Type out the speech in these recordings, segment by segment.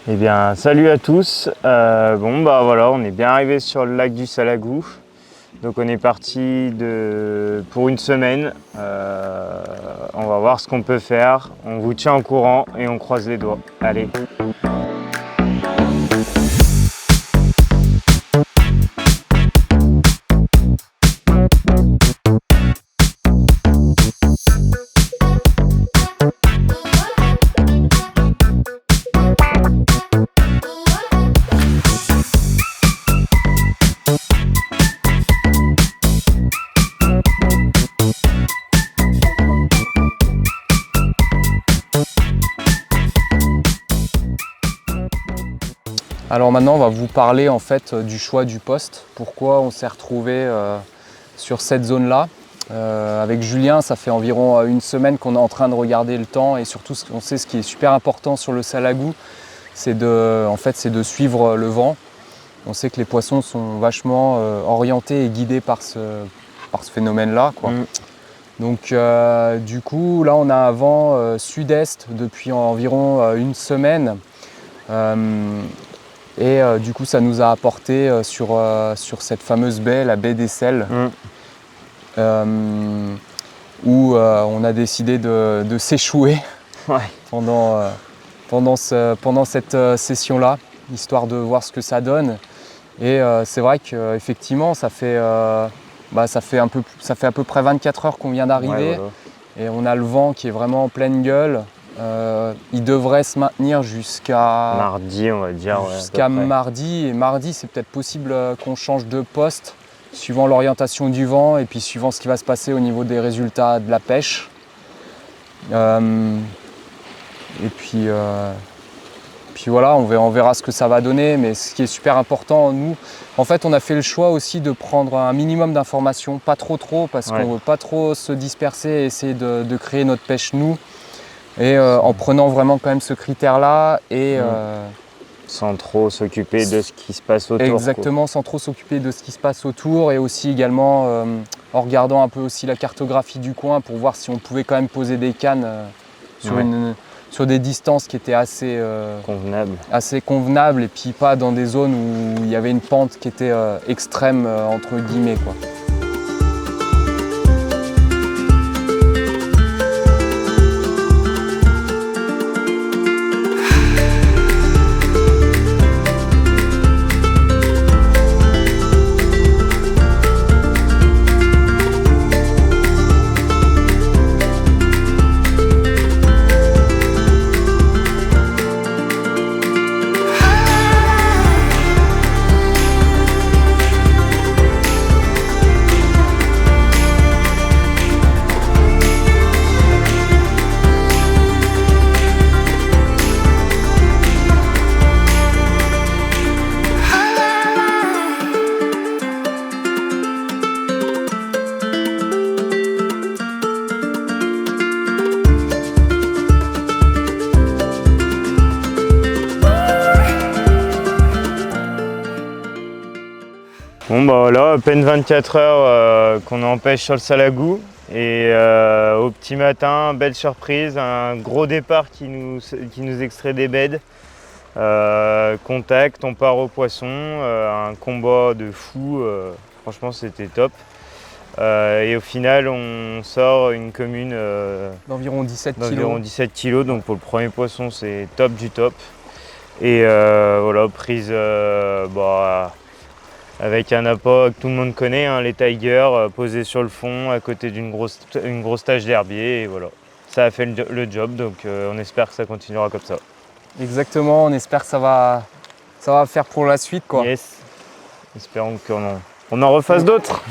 Eh bien, salut à tous. Voilà, on est bien arrivé sur le lac du Salagou. Donc on est parti pour une semaine. On va voir ce qu'on peut faire. On vous tient au courant et on croise les doigts. Allez. Alors maintenant on va vous parler en fait du choix du poste, pourquoi on s'est retrouvé sur cette zone-là. Avec Julien, ça fait environ une semaine qu'on est en train de regarder le temps et surtout on sait ce qui est super important sur le Salagou, c'est de suivre le vent. On sait que les poissons sont vachement orientés et guidés par ce phénomène-là, quoi. Donc du coup là on a un vent sud-est depuis environ une semaine. Du coup ça nous a apporté sur cette fameuse baie, la baie des Sels, où on a décidé de s'échouer pendant cette session-là, histoire de voir ce que ça donne. Et c'est vrai qu'effectivement ça fait à peu près 24 heures qu'on vient d'arriver, et on a le vent qui est vraiment en pleine gueule. Il devrait se maintenir jusqu'à mardi, on va dire. Jusqu'à mardi. Et mardi, c'est peut-être possible qu'on change de poste, suivant l'orientation du vent et puis suivant ce qui va se passer au niveau des résultats de la pêche. Puis voilà, on verra ce que ça va donner. Mais ce qui est super important, nous, en fait, on a fait le choix aussi de prendre un minimum d'informations, pas trop, parce qu'on ne veut pas trop se disperser et essayer de créer notre pêche nous. Et en prenant vraiment quand même ce critère-là et sans trop s'occuper de ce qui se passe autour. Exactement, sans trop s'occuper de ce qui se passe autour, et aussi également en regardant un peu aussi la cartographie du coin pour voir si on pouvait quand même poser des cannes sur des distances qui étaient assez convenables, et puis pas dans des zones où il y avait une pente qui était extrême entre guillemets, quoi. Voilà, à peine 24 heures qu'on est en pêche sur le Salagou, et au petit matin, belle surprise, un gros départ qui nous extrait des beds. Contact, on part au poisson, un combat de fou, franchement c'était top. Et au final on sort une commune d'environ 17 kg, donc pour le premier poisson c'est top du top. Et voilà, prise avec un appât que tout le monde connaît, les Tigers, posés sur le fond à côté d'une grosse tache d'herbier, et voilà. Ça a fait le job, donc on espère que ça continuera comme ça. Exactement, on espère que ça va faire pour la suite, quoi. Yes, espérons qu'on en refasse d'autres.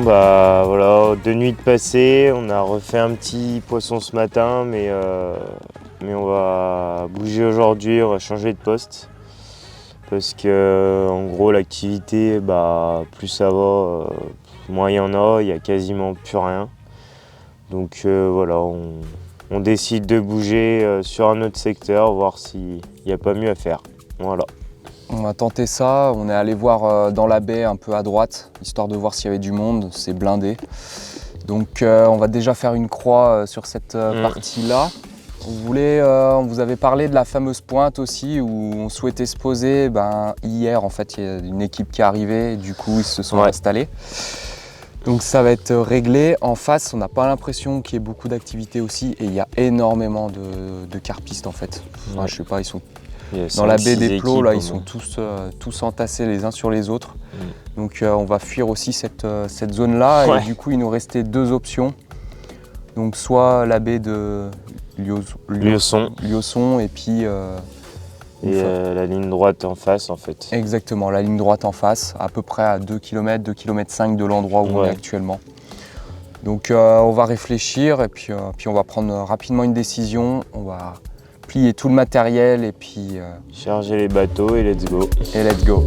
bah voilà, 2 nuits de passé, on a refait un petit poisson ce matin, mais on va bouger aujourd'hui, on va changer de poste. Parce que en gros l'activité, bah, plus ça va, moins il y en a, il n'y a quasiment plus rien. Donc voilà, on décide de bouger sur un autre secteur, voir s'il n'y a pas mieux à faire. Voilà. On a tenté ça, on est allé voir dans la baie un peu à droite, histoire de voir s'il y avait du monde, c'est blindé. Donc on va déjà faire une croix sur cette partie-là. On vous avait parlé de la fameuse pointe aussi, où on souhaitait se poser. Hier, en fait, il y a une équipe qui est arrivée, et du coup, ils se sont installés. Donc ça va être réglé. En face, on n'a pas l'impression qu'il y ait beaucoup d'activité aussi, et il y a énormément de carpistes, en fait. Enfin, je sais pas, ils sont dans la baie des Plots, là, ils sont tous entassés les uns sur les autres. Donc on va fuir aussi cette zone-là, et du coup, il nous restait 2 options. Donc soit la baie de Liosson et puis la ligne droite en face en fait. Exactement, la ligne droite en face, à peu près à 2 km, 2 km 5 de l'endroit où on est actuellement. Donc on va réfléchir et puis on va prendre rapidement une décision. On va plier tout le matériel et puis charger les bateaux et let's go. Et let's go.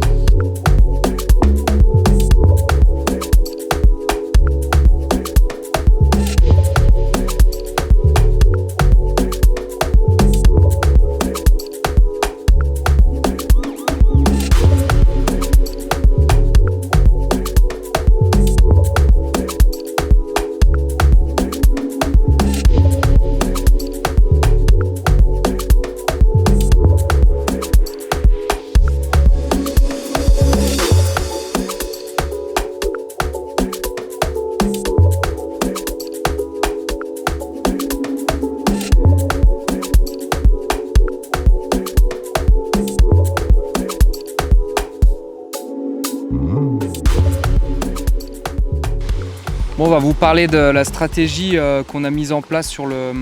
Bon, on va vous parler de la stratégie qu'on a mise en place sur le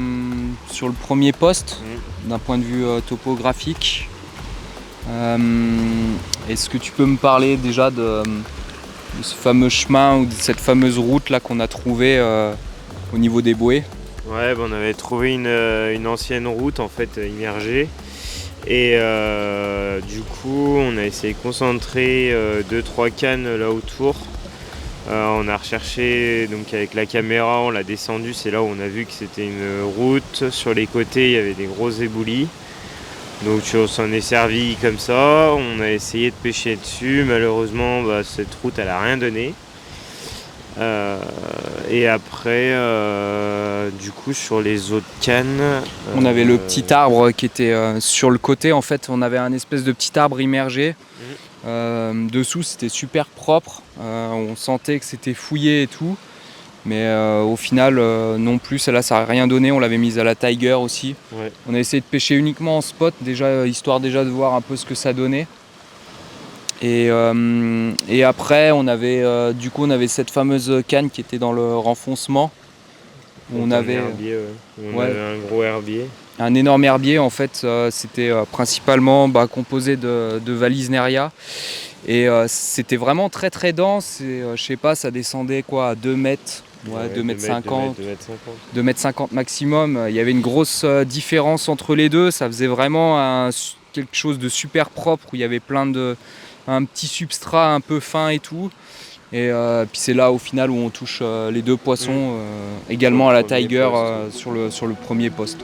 premier poste, d'un point de vue topographique. Est-ce que tu peux me parler déjà de ce fameux chemin ou de cette fameuse route là qu'on a trouvée au niveau des bouées? Ouais, on avait trouvé une ancienne route en fait immergée. Et du coup, on a essayé de concentrer 2-3 cannes là autour. On a recherché donc avec la caméra, on l'a descendu, c'est là où on a vu que c'était une route. Sur les côtés, il y avait des grosses éboulis. Donc on s'en est servi comme ça. On a essayé de pêcher dessus. Malheureusement, cette route, elle a rien donné. Et après, du coup, sur les autres cannes... on avait le petit arbre qui était sur le côté. En fait, on avait un espèce de petit arbre immergé. Dessous, c'était super propre. On sentait que c'était fouillé et tout. Mais au final, non plus. Celle-là, ça n'a rien donné. On l'avait mise à la Tiger aussi. Ouais. On a essayé de pêcher uniquement en spot, déjà, histoire déjà de voir un peu ce que ça donnait. Et après, on avait cette fameuse canne qui était dans le renfoncement. On avait un gros herbier. Un énorme herbier, en fait, c'était principalement composé de Vallisneria. Et c'était vraiment très très dense. Et je sais pas, ça descendait à 2 mètres. 2 mètres 50, 2 mètres 50 maximum. Il y avait une grosse différence entre les deux. Ça faisait vraiment quelque chose de super propre où il y avait un petit substrat un peu fin et tout. Et puis c'est là au final où on touche les 2 poissons également à la Tiger sur le premier poste.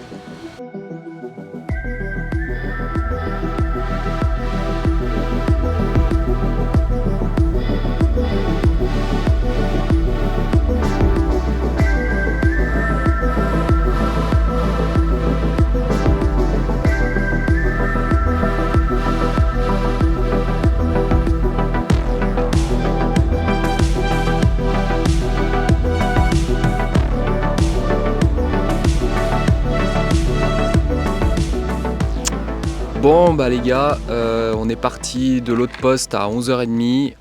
Bon les gars, on est parti de l'autre poste à 11h30.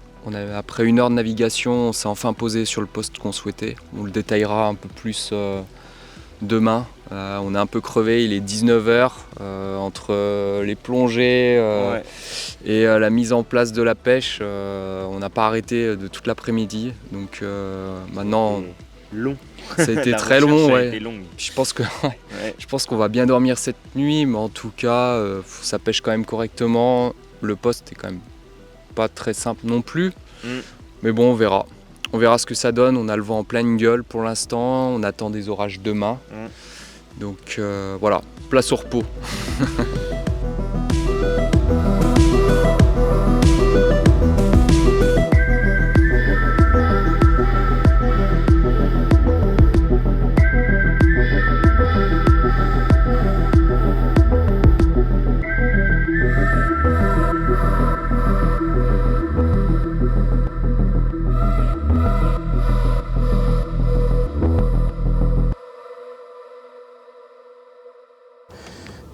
Après 1 heure de navigation, on s'est enfin posé sur le poste qu'on souhaitait. On le détaillera un peu plus demain. On est un peu crevé, il est 19h, entre les plongées et la mise en place de la pêche, on n'a pas arrêté de toute l'après-midi. Donc maintenant, Long. ça a été La très recherche long. a Ouais. été longue. Je pense que Ouais. je pense qu'on va bien dormir cette nuit, mais en tout cas, ça pêche quand même correctement. Le poste est quand même pas très simple non plus. Mais bon, on verra. On verra ce que ça donne. On a le vent en pleine gueule pour l'instant. On attend des orages demain. Donc voilà, place au repos.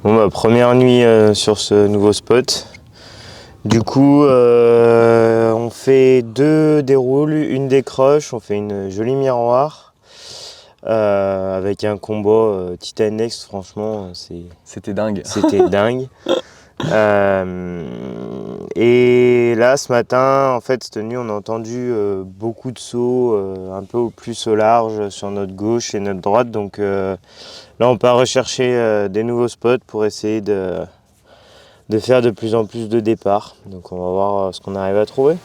Bon bah première nuit sur ce nouveau spot. Du coup on fait 2 déroules, une décroche, on fait une jolie miroir avec un combo Titanex, franchement C'était dingue. c'était dingue. Et là ce matin, en fait cette nuit on a entendu beaucoup de sauts un peu plus au large sur notre gauche et notre droite, donc là on part rechercher des nouveaux spots pour essayer de faire de plus en plus de départs. Donc on va voir ce qu'on arrive à trouver.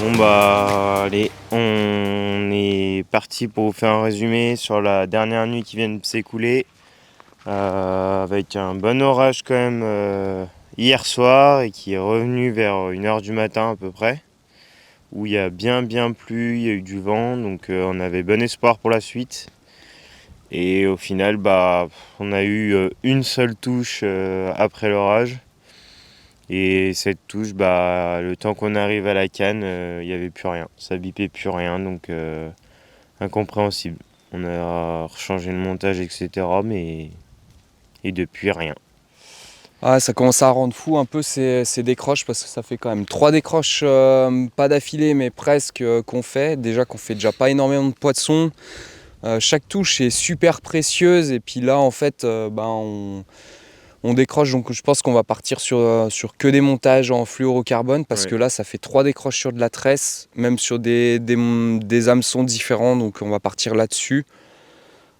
Bon bah allez, on est parti pour vous faire un résumé sur la dernière nuit qui vient de s'écouler, avec un bon orage quand même hier soir et qui est revenu vers 1h du matin à peu près, où il y a bien plu, il y a eu du vent, donc on avait bon espoir pour la suite. Et au final bah on a eu une seule touche après l'orage. Et cette touche, bah, le temps qu'on arrive à la canne, il n'y avait plus rien. Ça bipait plus rien, donc incompréhensible. On a rechangé le montage, etc. Mais et depuis, rien. Ah, ça commence à rendre fou un peu ces décroches, parce que ça fait quand même 3 décroches, pas d'affilée mais presque, qu'on fait. Déjà qu'on fait déjà pas énormément de poissons. Chaque touche est super précieuse et puis là en fait on décroche, donc je pense qu'on va partir sur que des montages en fluorocarbone, parce que là ça fait 3 décroches sur de la tresse, même sur des hameçons différents, donc on va partir là-dessus.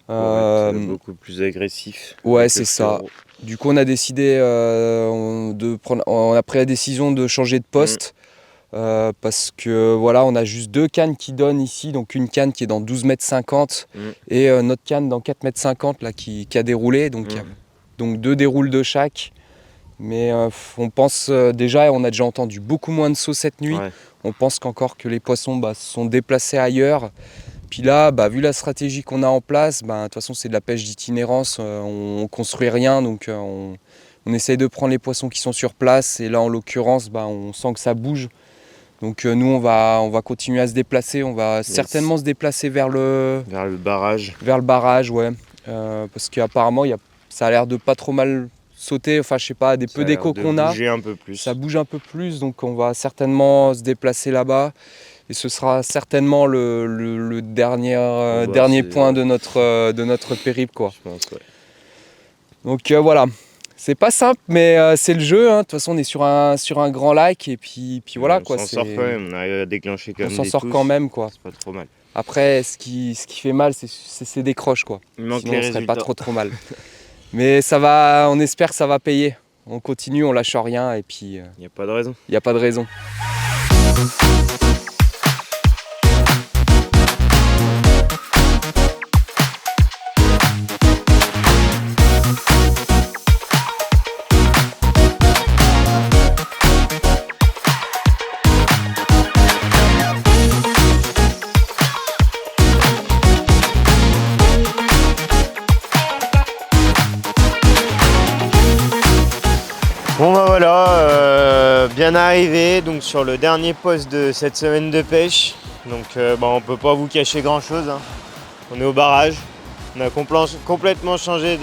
Pour être beaucoup plus agressif. Ouais, c'est ça. Du coup on a décidé on a pris la décision de changer de poste. Parce que voilà, on a juste 2 cannes qui donnent ici, donc une canne qui est dans 12,50 m et notre canne dans 4,50 m là qui a déroulé, donc 2 déroules de chaque. Mais on pense déjà, on a déjà entendu beaucoup moins de sauts cette nuit. On pense qu'encore que les poissons se sont déplacés ailleurs. Puis là, vu la stratégie qu'on a en place, de toute façon c'est de la pêche d'itinérance, on construit rien, donc on essaye de prendre les poissons qui sont sur place, et là en l'occurrence on sent que ça bouge. Donc nous on va continuer à se déplacer, on va certainement se déplacer vers le barrage. Vers le barrage, ouais. Parce qu'apparemment ça a l'air de pas trop mal sauter, enfin je sais pas, des peu d'échos qu'on a. Bouger un peu plus. Ça bouge un peu plus, donc on va certainement se déplacer là-bas. Et ce sera certainement le dernier point de notre périple, quoi. Je pense, ouais. Donc voilà, c'est pas simple, mais c'est le jeu. De toute façon, on est sur un grand lac et puis voilà, quoi. On s'en sort quand même, on arrive à déclencher quand même. On s'en sort quand même, quoi. C'est pas trop mal. Après, ce qui fait mal, c'est ces décroches, quoi. Il manque Sinon, les on serait résultats. pas trop mal. Mais ça va, on espère que ça va payer. On continue, on lâche rien et puis Il n'y a pas de raison. il n'y a pas de raison. Bon bah voilà, bien arrivé donc sur le dernier poste de cette semaine de pêche. Donc on peut pas vous cacher grand chose. On est au barrage. On a complètement changé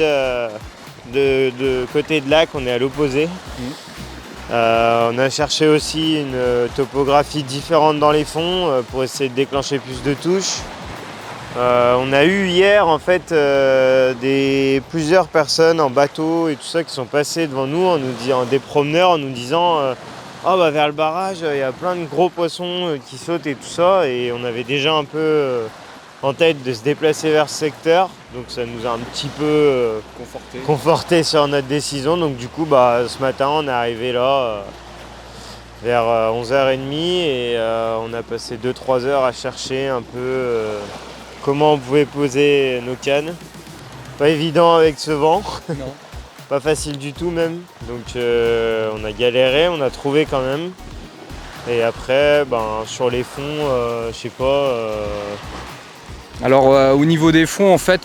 de côté de lac, on est à l'opposé. On a cherché aussi une topographie différente dans les fonds pour essayer de déclencher plus de touches. On a eu hier en fait plusieurs personnes en bateau et tout ça qui sont passées devant nous en nous disant, des promeneurs en nous disant vers le barrage il y a plein de gros poissons qui sautent et tout ça, et on avait déjà un peu en tête de se déplacer vers ce secteur, donc ça nous a un petit peu conforté sur notre décision. Donc du coup ce matin on est arrivé là vers 11h30 et on a passé 2-3 heures à chercher un peu comment on pouvait poser nos cannes. Pas évident avec ce vent, Non. pas facile du tout même. Donc on a galéré, on a trouvé quand même. Et après, sur les fonds, je sais pas. Alors au niveau des fonds, en fait,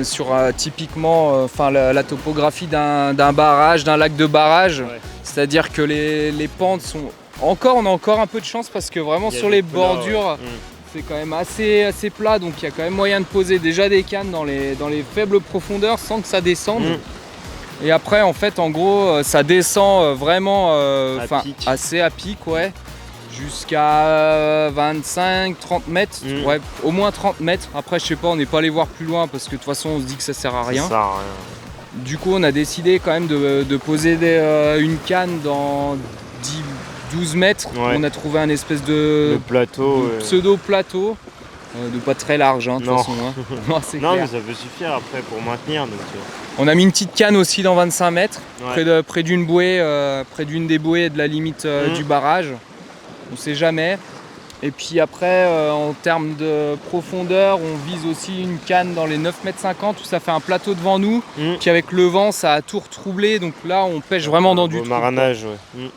sur typiquement la topographie d'un barrage, d'un lac de barrage, Ouais. c'est-à-dire que les pentes sont on a encore un peu de chance parce que vraiment Il y a sur des les plats, bordures, ouais. c'est quand même assez plat, donc il y a quand même moyen de poser déjà des cannes dans les faibles profondeurs sans que ça descende. Et après, en fait, en gros, ça descend vraiment pic. assez à pic, ouais, jusqu'à 25-30 mètres, ouais, au moins 30 mètres. Après, je sais pas, on n'est pas allé voir plus loin parce que de toute façon, on se dit que ça sert à rien. Ça sert à rien. Du coup, on a décidé quand même de poser une canne dans 12 mètres. Ouais. On a trouvé un espèce de plateau. pseudo-plateau, de pas très large, de toute Non. façon. Non, c'est Non, clair. mais ça peut suffire après pour maintenir. Donc, On a mis une petite canne aussi dans 25 mètres, Ouais. près d'une bouée, près d'une des bouées de la limite du barrage. On sait jamais. Et puis après, en termes de profondeur, on vise aussi une canne dans les 9,50 m où ça fait un plateau devant nous. Puis avec le vent, ça a tout retroublé. Donc là, on pêche vraiment dans du trou. marinage, ouais.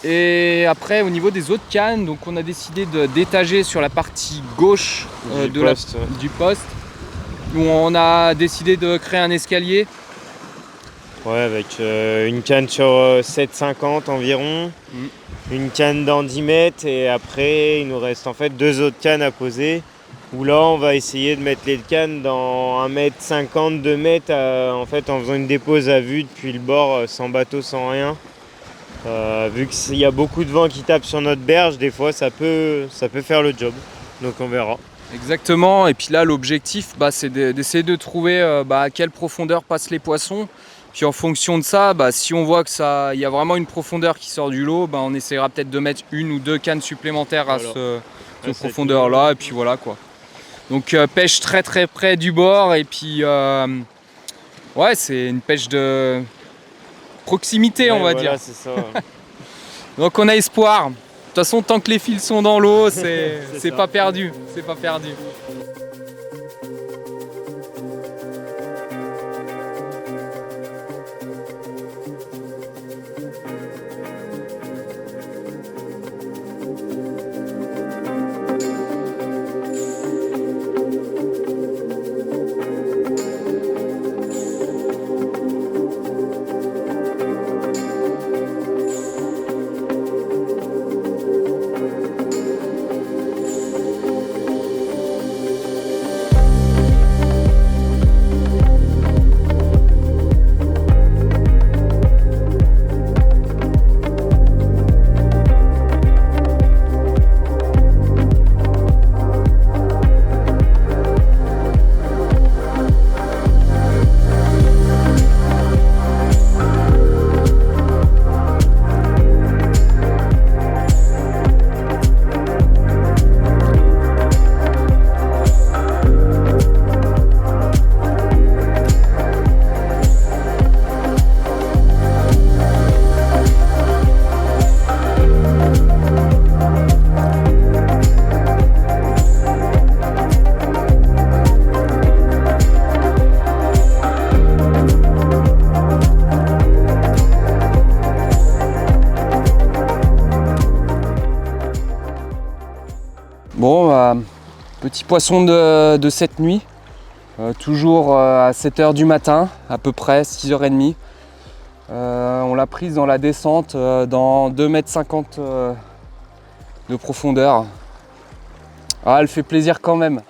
Et après, au niveau des autres cannes, donc on a décidé d'étager sur la partie gauche du poste, où on a décidé de créer un escalier. Ouais, avec une canne sur 7,50 environ, une canne dans 10 mètres, et après il nous reste en fait 2 autres cannes à poser, où là on va essayer de mettre les cannes dans 1,50 m, 2 mètres, en fait en faisant une dépose à vue depuis le bord, sans bateau, sans rien. Vu qu'il y a beaucoup de vent qui tape sur notre berge, des fois ça peut faire le job, donc on verra. Exactement, et puis là l'objectif c'est d'essayer de trouver à quelle profondeur passent les poissons. Puis en fonction de ça, si on voit qu'il y a vraiment une profondeur qui sort du lot, on essaiera peut-être de mettre 1 ou 2 cannes supplémentaires à cette profondeur-là, et puis voilà quoi. Donc pêche très très près du bord, et puis ouais, c'est une pêche de proximité, on va dire. C'est ça. Donc on a espoir. De toute façon, tant que les fils sont dans l'eau, c'est pas perdu. C'est pas perdu. Bon, petit poisson de cette nuit, toujours à 7h du matin, à peu près, 6h30. On l'a prise dans la descente, dans 2,50 m de profondeur. Ah, elle fait plaisir quand même.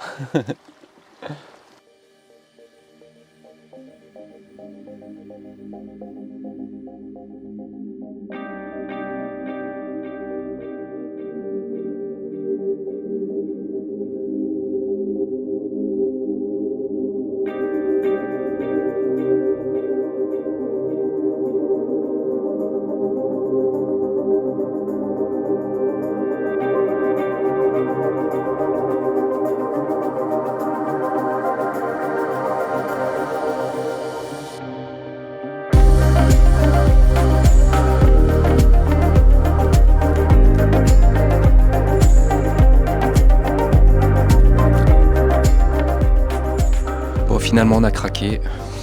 Finalement on a craqué,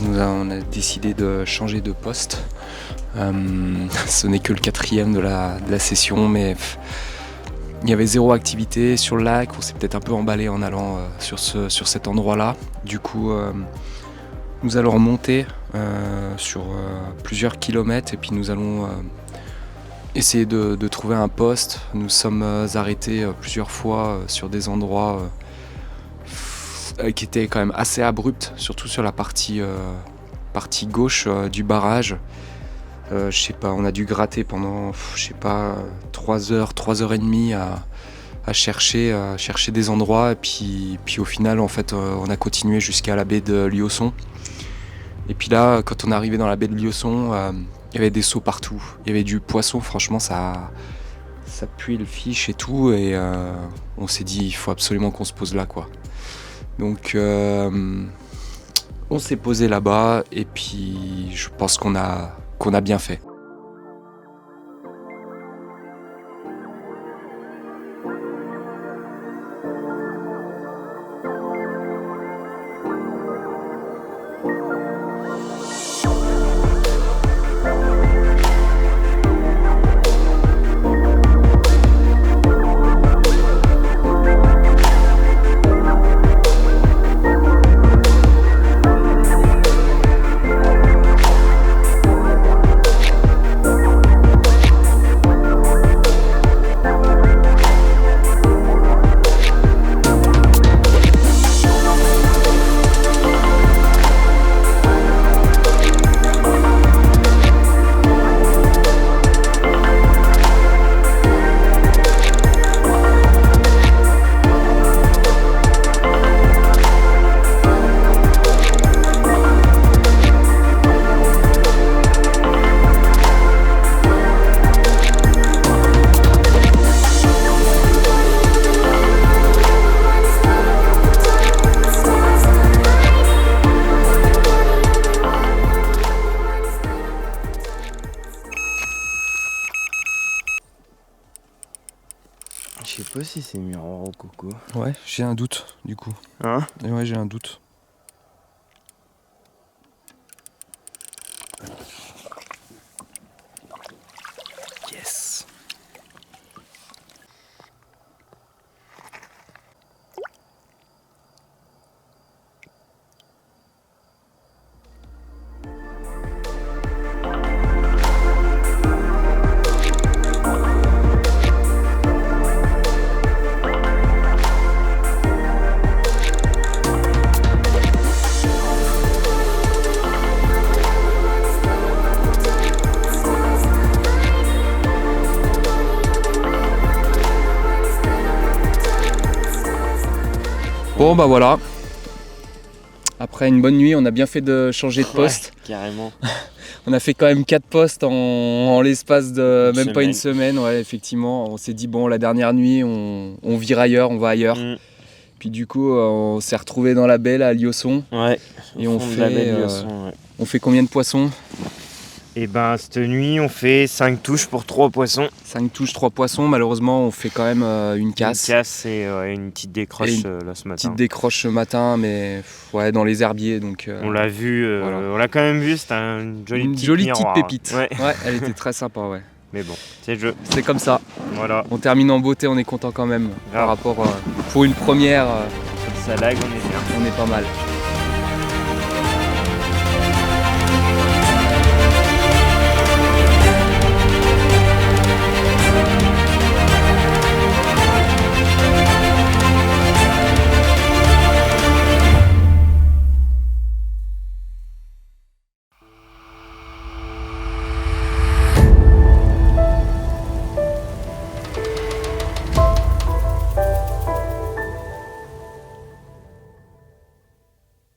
on a décidé de changer de poste. Ce n'est que le 4e de la session, mais il y avait zéro activité sur le lac. On s'est peut-être un peu emballé en allant sur cet endroit-là. Du coup, nous allons remonter sur plusieurs kilomètres et puis nous allons essayer de trouver un poste. Nous sommes arrêtés plusieurs fois sur des endroits qui était quand même assez abrupte, surtout sur la partie gauche du barrage. Je sais pas, on a dû gratter pendant, 3h30 à chercher des endroits, et puis au final, en fait, on a continué jusqu'à la baie de Liosson. Et puis là, quand on est arrivé dans la baie de Liosson, il y avait des seaux partout. Il y avait du poisson, franchement, ça puait le fiche et tout, et on s'est dit, il faut absolument qu'on se pose là, quoi. Donc on s'est posé là-bas et puis je pense qu'on a bien fait. Je sais pas si c'est miroir au coco. Ouais, j'ai un doute du coup. Hein? Et ouais, j'ai un doute. Yes. Bon bah voilà, après une bonne nuit, on a bien fait de changer de poste. Ouais, carrément. On a fait quand même 4 postes en l'espace de même pas une semaine. semaine. Ouais, effectivement, on s'est dit bon, la dernière nuit, on vire ailleurs, on va ailleurs. Puis du coup, on s'est retrouvé dans la baie là, à Liosson. Ouais. Et on fait combien de poissons? Et ben cette nuit on fait 5 touches pour 3 poissons. 5 touches, 3 poissons, malheureusement on fait quand même une casse. Une casse et une petite décroche là ce matin. Petite décroche ce matin, mais ouais, dans les herbiers. Donc, on l'a vu, voilà. On l'a quand même vu, c'était une jolie petite pépite. Ouais. Ouais, elle était très sympa, ouais. Mais bon, c'est le jeu. C'est comme ça. Voilà. On termine en beauté, on est content quand même. Grave. Par rapport, pour une première, Ça lag, on est bien. on est pas mal.